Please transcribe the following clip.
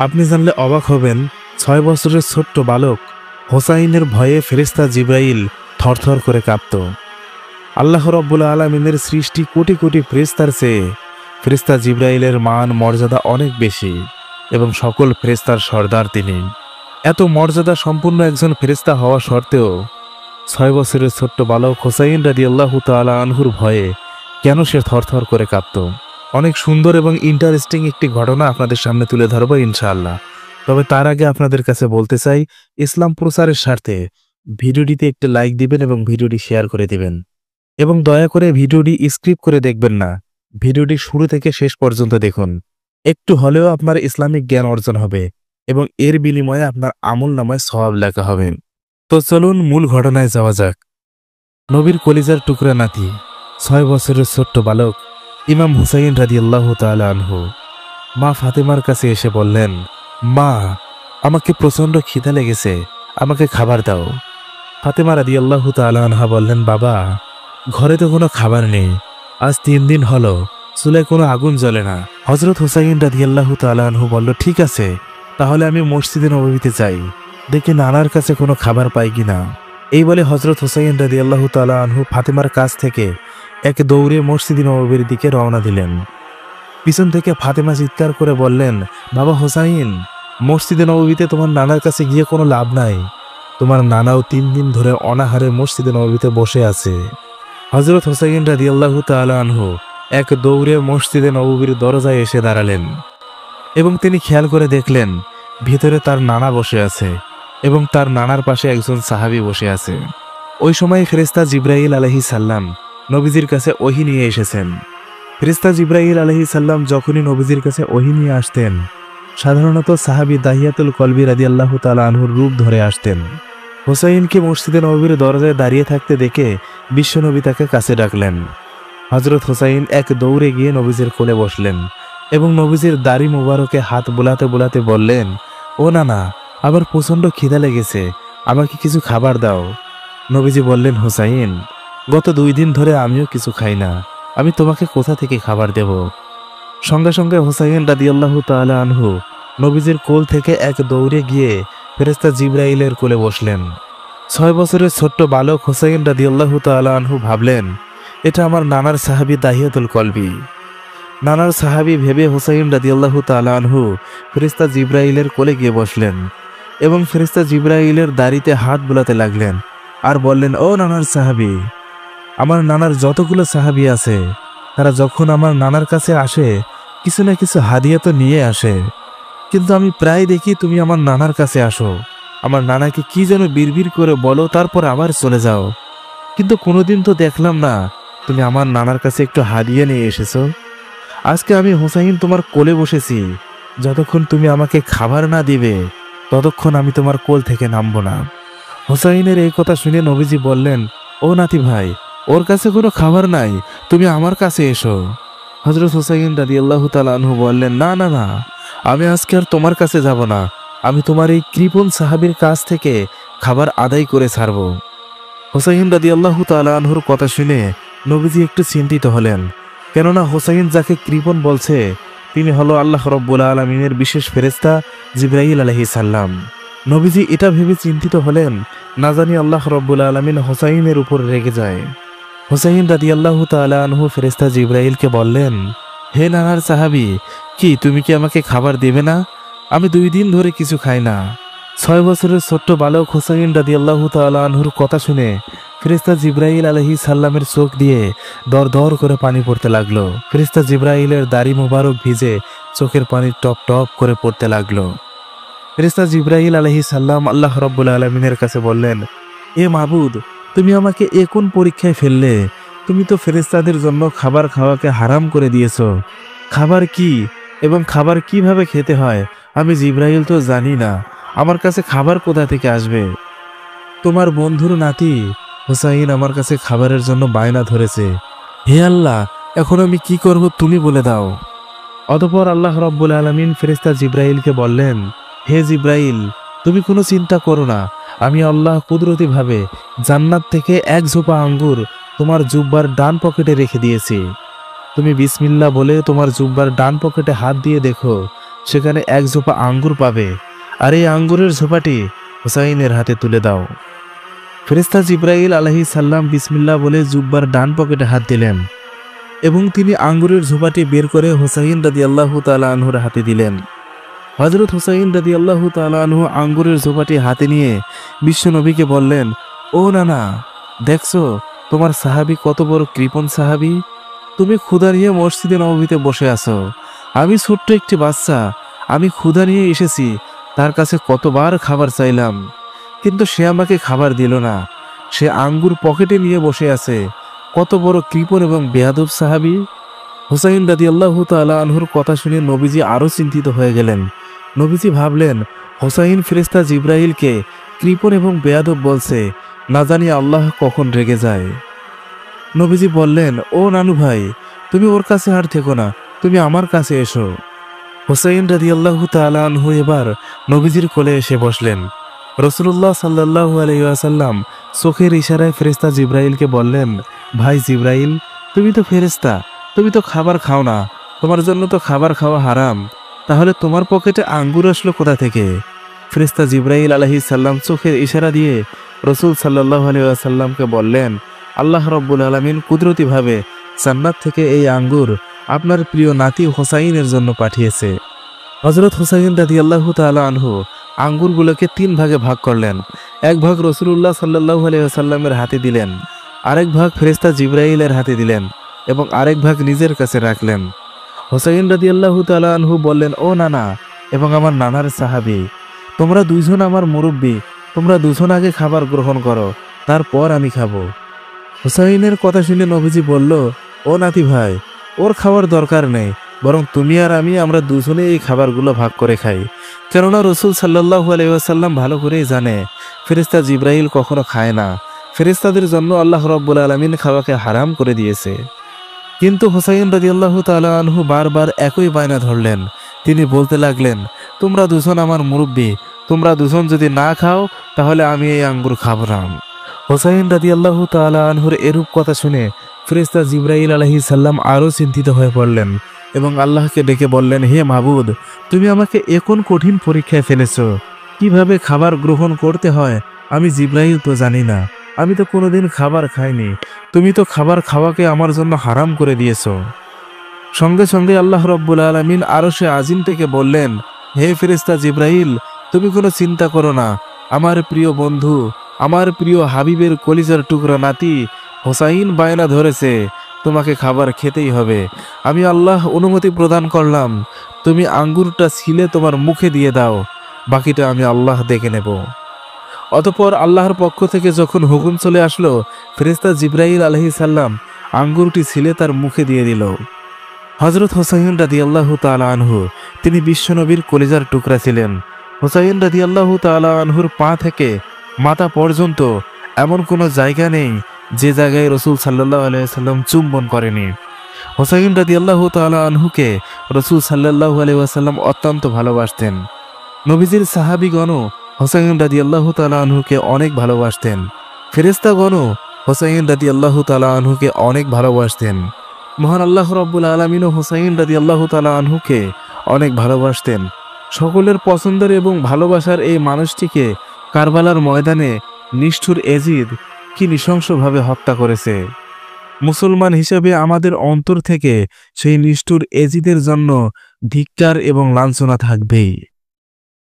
আপনি জানলে অবাক হবেন, ৬ বছরের ছোট্ট বালক হোসাইনের ভয়ে ফেরেশতা জিব্রাইল থরথর করে কাঁপত। আল্লাহ রাব্বুল আলামিনের সৃষ্টি কোটি কোটি ফেরেশতার চেয়ে ফেরেশতা জিব্রাইলের মান মর্যাদা অনেক বেশি এবং সকল ফেরেশতার সর্দার তিনি। এত মর্যাদা সম্পূর্ণ একজন ফেরেশতা হওয়া সত্ত্বেও ৬ বছরের ছোট্ট বালক হোসাইন রাদিয়াল্লাহু তাআলা আনহুর ভয়ে কেন সে থরথর করে কাঁপত? অনেক সুন্দর এবং ইন্টারেস্টিং একটি ঘটনা আপনাদের সামনে তুলে ধরবো ইনশাআল্লাহ। তবে তার আগে আপনাদের কাছে বলতে চাই, ইসলাম প্রচারের স্বার্থে ভিডিওটিতে একটি লাইক দিবেন এবং ভিডিওটি শেয়ার করে দিবেন এবং দয়া করে ভিডিওটি স্কিপ করে দেখবেন না। ভিডিওটি শুরু থেকে শেষ পর্যন্ত দেখুন। একটু হলেও আপনার ইসলামিক জ্ঞান অর্জন হবে এবং এর বিনিময়ে আপনার আমলনামায় সওয়াব লেখা হবে। তো চলুন মূল ঘটনায় যাওয়া যাক। নবীর কলিজার টুকরা নাতি ৬ বছরের ছোট্ট বালক ইমাম হুসাইন রাদিয়াল্লাহু তাআলা আনহু মা ফাতেমার কাছে এসে বললেন, মা, আমাকে প্রচণ্ড খিদা লেগেছে, আমাকে খাবার দাও। ফাতেমা রাদিয়াল্লাহু তাআলা আনহা বললেন, বাবা, ঘরে তো কোনো খাবার নেই, আজ ৩ দিন হলো চুলায় কোনো আগুন জ্বলে না। হযরত হুসাইন রাদিয়াল্লাহু তাআলা আনহু বলল, ঠিক আছে, তাহলে আমি মসজিদে নববীতে যাই, দেখি নানার কাছে কোনো খাবার পাই কিনা। এই বলে হযরত হুসাইন রাদিয়াল্লাহু তাআলা আনহু ফাতেমার কাছ থেকে এক দৌড়ে মসজিদে নববীর দিকে রওনা দিলেন। পিছন থেকে ফাতেমা চিৎকার করে বললেন, বাবা হুসাইন, মসজিদে নববীতে তোমার নানার কাছে গিয়ে কোনো লাভ নাই, তোমার নানাও ৩ দিন ধরে অনাহারে মসজিদে নববীতে বসে আছে। হযরত হুসাইন রাদিয়াল্লাহু তাআলা আনহু এক দৌড়ে মসজিদে নববীর দরজায় এসে দাঁড়ালেন এবং তিনি খেয়াল করে দেখলেন ভিতরে তার নানা বসে আছে এবং তার নানার পাশে একজন সাহাবী বসে আছে। ওই সময় ফেরেশতা জিব্রাইল আলাইহিস সালাম নবীজির কাছে ওহী নিয়ে এসেছেন। ফেরেশতা জিব্রাইল আলাইহিস সালাম যখনই নবীজির কাছে ওহী নিয়ে আসতেন, সাধারণত সাহাবী দাহিয়াতুল কলবি রাদিয়াল্লাহু তাআলা আনহুর রূপ ধরে আসতেন। হুসাইনকে মসজিদে নববীর দরজায় দাঁড়িয়ে থাকতে দেখে বিশ্বনবী তাকে কাছে ডাকলেন। হযরত হুসাইন এক দৌড়ে গিয়ে নবীজির কোলে বসলেন এবং নবীজির দাড়ি মোবারকে হাত বোলাতে বোলাতে বললেন, ও নানা, আমার প্রচণ্ড খিদা লেগেছে, আমাকে কিছু খাবার দাও। নবীজি বললেন, হুসাইন, গত 2 দিন ধরে আমিও কিছু খাই না, আমি তোমাকে কোথা থেকে খাবার দেব? সঙ্গে সঙ্গে হুসাইন রাদিয়াল্লাহু তাআলা আনহু নবীজির কোল থেকে এক দৌড়ে গিয়ে ফেরেশতা জিব্রাইলের কোলে বসলেন। ৬ বছরের ছোট্ট বালক হুসাইন রাদিয়াল্লাহু তাআলা আনহু ভাবলেন, এটা আমার নানার সাহাবী দাহিয়াতুল কলবি। নানার সাহাবী ভেবে হুসাইন রাদিয়াল্লাহু তাআলা আনহু ফেরেশতা জিব্রাইলের কোলে গিয়ে বসলেন এবং ফেরেশতা জিব্রাইলের দাড়িতে হাত বোলাতে লাগলেন আর বললেন, ও নানার সাহাবী, আমার নানার যতগুলো সাহাবী আছে তারা যখন আমার নানার কাছে আসে কিছু না কিছু হাদিয়া তো নিয়ে আসে, কিন্তু আমি প্রায় দেখি তুমি আমার নানার কাছে আসো, আমার নানাকে কি যেন বিড়বিড় করে বলো, তারপর আবার চলে যাও, কিন্তু কোনোদিন তো দেখলাম না তুমি আমার নানার কাছে একটু হাদিয়া নিয়ে এসেছো। আজকে আমি হুসাইন তোমার কোলে বসেছি, যতক্ষণ তুমি আমাকে খাবার না দিবে ততক্ষণ আমি তোমার কোল থেকে নামবো না। হুসাইনের এই কথা শুনে নবীজি বললেন, ও নাতি ভাই, ওর কাছে কোনো খাবার নাই, তুমি আমার কাছে এসো। হযরত হুসাইন রাদিয়াল্লাহু তাআলা আনহু বললেন, না না না, আমি আজকে আর তোমার কাছে যাব না, আমি তোমার এই কৃপণ সাহাবীর কাছ থেকে খাবার আদায় করে ছাড়ব। হুসাইন রাদিয়াল্লাহু তাআলা আনহুর কথা শুনে নবীজি একটু চিন্তিত হলেন, কেননা হুসাইন যাকে কৃপণ বলছে তিনি হলো আল্লাহ রাব্বুল আলামিনের বিশেষ ফেরেশতা জিব্রাইল আলাইহিস সালাম। নবীজি এটা ভেবে চিন্তিত হলেন, না জানি আল্লাহ রাব্বুল আলামিন হুসাইনের উপর রেগে যায়। হুসাইন রাদিয়াল্লাহু তাআলা আনহু ফেরেশতা জিব্রাইলকে বললেন, হে নানার সাহাবী, কি তুমি কি আমাকে খাবার দেবে না? আমি 2 দিন ধরে কিছু খাই না। ৬ বছরের ছোট্ট বালক হুসাইন রাদিয়াল্লাহু তাআলা আনহুর কথা শুনে ফেরেশতা জিব্রাইল আলাইহিস সালামের চোখ দিয়ে দর দর করে পানি পড়তে লাগলো। ফেরেশতা জিব্রাইলের দাড়ি মোবারক ভিজে চোখের পানি টপ টপ করে পড়তে লাগলো। ফেরেশতা জিব্রাইল আলাইহিস সালাম আল্লাহ রাব্বুল আলামিনের কাছে বললেন, এ মাবুদ, তুমি আমাকে এ কোন পরীক্ষায় ফেললে? তুমি তো ফেরেশতাদের জন্য খাবার খাওয়াকে হারাম করে দিয়েছো। খাবার কি এবং খাবার কিভাবে খেতে হয় আমি জিব্রাইল তো জানি না, আমার কাছে খাবার কোথা থেকে আসবে? তোমার বন্ধুর নাতি হুসাইন আমার কাছে খাবারের জন্য বায়না ধরেছে, হে আল্লাহ, এখন আমি কি করব তুমি বলে দাও। অতঃপর আল্লাহ রাব্বুল আলামিন ফেরেশতা জিব্রাইলকে বললেন, হে জিব্রাইল, তুমি কোনো চিন্তা করো না, আমি আল্লাহ কুদরতিভাবে জান্নাত থেকে 1 ঝোপা আঙ্গুর তোমার জুব্বার ডান পকেটে রেখে দিয়েছি। তুমি বিসমিল্লাহ বলে তোমার জুব্বার ডান পকেটে হাত দিয়ে দেখো, সেখানে এক ঝোপা আঙ্গুর পাবে, আর এই আঙ্গুরের ঝোপাটি হুসাইনের হাতে তুলে দাও। ফেরেশতা জিবরাইল আলাইহিস সালাম বিসমিল্লাহ বলে জুব্বার ডান পকেটে হাত দিলেন এবং তিনি আঙ্গুরের ঝোপাটি বের করে হুসাইন রাদিয়াল্লাহু তাআলা আনহুর হাতে দিলেন। হযরত হুসাইন রাদিয়াল্লাহু তাআলা আনহু আঙ্গুরের ঝোপাটি হাতে নিয়ে বিশ্বনবীকে বললেন, ও নানা, দেখছো তোমার সাহাবী কত বড় কৃপণ সাহাবী। তুমি ক্ষুধা নিয়ে মসজিদে নববীতে বসে আছো, আমি ছোট্ট একটি বাচ্চা, আমি ক্ষুধা নিয়ে এসেছি, তার কাছে কতবার খাবার চাইলাম, কিন্তু সে আমাকে খাবার দিল না, সে আঙ্গুর পকেটে নিয়ে বসে আছে। কত বড় কৃপণ এবং বেয়াদব সাহাবী। হুসাইন রাদিয়াল্লাহু তাআলা আনহুর কথা শুনে নবীজি আরও চিন্তিত হয়ে গেলেন। নবীজি ভাবলেন, হুসাইন ফেরেশতা জিবরাইলকে কৃপণ এবং বেয়াদব বলছে, না জানি আল্লাহ কখন রেগে যায়। নবীজি বললেন, ও নানু ভাই, তুমি ওর কাছে আর থেকো না, তুমি আমার কাছে এসো। হুসাইন রাদিয়াল্লাহু তাআলা আনহু এবার নবীজির কোলে এসে বসলেন। রাসূলুল্লাহ সাল্লাল্লাহু আলাইহি ওয়াসাল্লাম চোখের ইশারায় ফেরেশতা জিবরাইলকে বললেন, ভাই জিবরাইল, তুমি তো ফেরেশতা, তুমি তো খাবার খাও না, তোমার জন্য তো খাবার খাওয়া হারাম, তাহলে তোমার পকেটে আঙ্গুর আসলো কোথা থেকে? ফেরেশতা জিবরাইল আলাইহিস সালাম চোখের ইশারা দিয়ে রাসূল সাল্লাল্লাহু আলাইহি ওয়াসাল্লামকে বললেন, আল্লাহ রাব্বুল আলামিন কুদরতিভাবে জান্নাত থেকে এই আঙ্গুর আপনার প্রিয় নাতি হুসাইনের জন্য পাঠিয়েছে। হযরত হুসাইন রাদিয়াল্লাহু তাআলা আনহু আঙ্গুরগুলোকে 3 ভাগে ভাগ করলেন। এক ভাগ রাসূলুল্লাহ সাল্লাল্লাহু আলাইহি ওয়াসাল্লামের হাতে দিলেন, আরেক ভাগ ফেরেশতা জিবরাইলের হাতে দিলেন এবং আরেক ভাগ নিজের কাছে রাখলেন। হুসাইন রাদিয়াল্লাহু তাআলা আনহু বললেন, ও নানা এবং আমার নানার সাহাবী, তোমরা দুইজন আমার মুরব্বী, তোমরা দুজন আগে খাবার গ্রহণ করো, তারপর আমি খাবো। হুসাইনের কথা শুনে নবীজি বলল, ও নাতি ভাই, ওর খাওয়ার দরকার নেই, বরং তুমি আর আমি আমরা দুজনে এই খাবারগুলো ভাগ করে খাই। কেননা রাসূল সাল্লাল্লাহু আলাইহি ওয়াসাল্লাম ভালো করেই জানে ফেরেশতা জিবরাইল কখনো খায় না, ফেরেশতাদের জন্য আল্লাহ রাব্বুল আলামিন খাওয়াকে হারাম করে দিয়েছে। কিন্তু হুসাইন রাদিয়াল্লাহু তাআলা আনহু বারবার একই বায়না ধরলেন। তিনি বলতে লাগলেন, তোমরা দুজন আমার মুরব্বী, তোমরা দুজন যদি না খাও তাহলে আমি এই আঙ্গুর খাবো না। হুসাইন রাদিয়াল্লাহু তাআলা আনহুর এরূপ কথা শুনে ফেরেশতা জিবরাইল আলাইহিস সালাম আরও চিন্তিত হয়ে পড়লেন এবং আল্লাহকে ডেকে বললেন, হে মাবুদ, তুমি আমাকে এখন কঠিন পরীক্ষায় ফেলেছো। কিভাবে খাবার গ্রহণ করতে হয় আমি জিবরাইল তো জানি না, আমি তো কোনোদিন খাবার খাইনি, তুমি তো খাবার খাওয়াকে আমার জন্য হারাম করে দিয়েছো। সঙ্গে সঙ্গে আল্লাহ রাব্বুল আলামিন আরশে আজিম থেকে বললেন, হে ফেরেশতা জিবরাইল, তুমি কোনো চিন্তা করো না, আমার প্রিয় বন্ধু, আমার প্রিয় হাবিবের কলিজার টুকরা নাতি হুসাইন বায়না ধরেছে, তোমাকে খাবার খেতেই হবে। আমি আল্লাহ অনুমতি প্রদান করলাম, তুমি আঙ্গুরটা ছিলে তোমার মুখে দিয়ে দাও, বাকিটা আমি আল্লাহ দেখে নেব। অতঃপর আল্লাহর পক্ষ থেকে যখন হুকুম চলে আসলো, ফেরেশতা জিবরাইল আলাইহিস সালাম আঙ্গুরটি ছিলে তার মুখে দিয়ে দিল। হযরত হুসাইন রাদিয়াল্লাহু তাআলা আনহু তিনি বিশ্বনবীর কলিজার টুকরা ছিলেন। হুসাইন রাদিয়াল্লাহু তাআলা আনহুর পা থেকে মাথা পর্যন্ত এমন কোনো জায়গা নেই যে জায়গায় রাসূল সাল্লাল্লাহু আলাইহি ওয়াসাল্লাম চুম্বন করেনি। হুসাইন রাদিয়াল্লাহু তাআলা আনহুকে রাসূল সাল্লাল্লাহু আলাইহি ওয়াসাল্লাম অত্যন্ত ভালোবাসতেন। নবীজির সাহাবীগণও হুসাইন রাদিয়াল্লাহু তাআলা আনহুকে অনেক ভালোবাসতেন। ফেরেশতাগণও হুসাইন রাদিয়াল্লাহু তাআলা আনহুকে অনেক ভালোবাসতেন। মহান আল্লাহ রাব্বুল আলামিনও হুসাইন রাদিয়াল্লাহু তাআলা আনহুকে অনেক ভালোবাসতেন। সকলের পছন্দের এবং ভালোবাসার এই মানুষটিকে কারবালার ময়দানে নিষ্ঠুর এজিদ কি নৃশংসভাবে হত্যা করেছে। মুসলমান হিসেবে আমাদের অন্তর থেকে সেই নিষ্ঠুর এজিদের জন্য ধিক্কার এবং লাঞ্ছনা থাকবেই।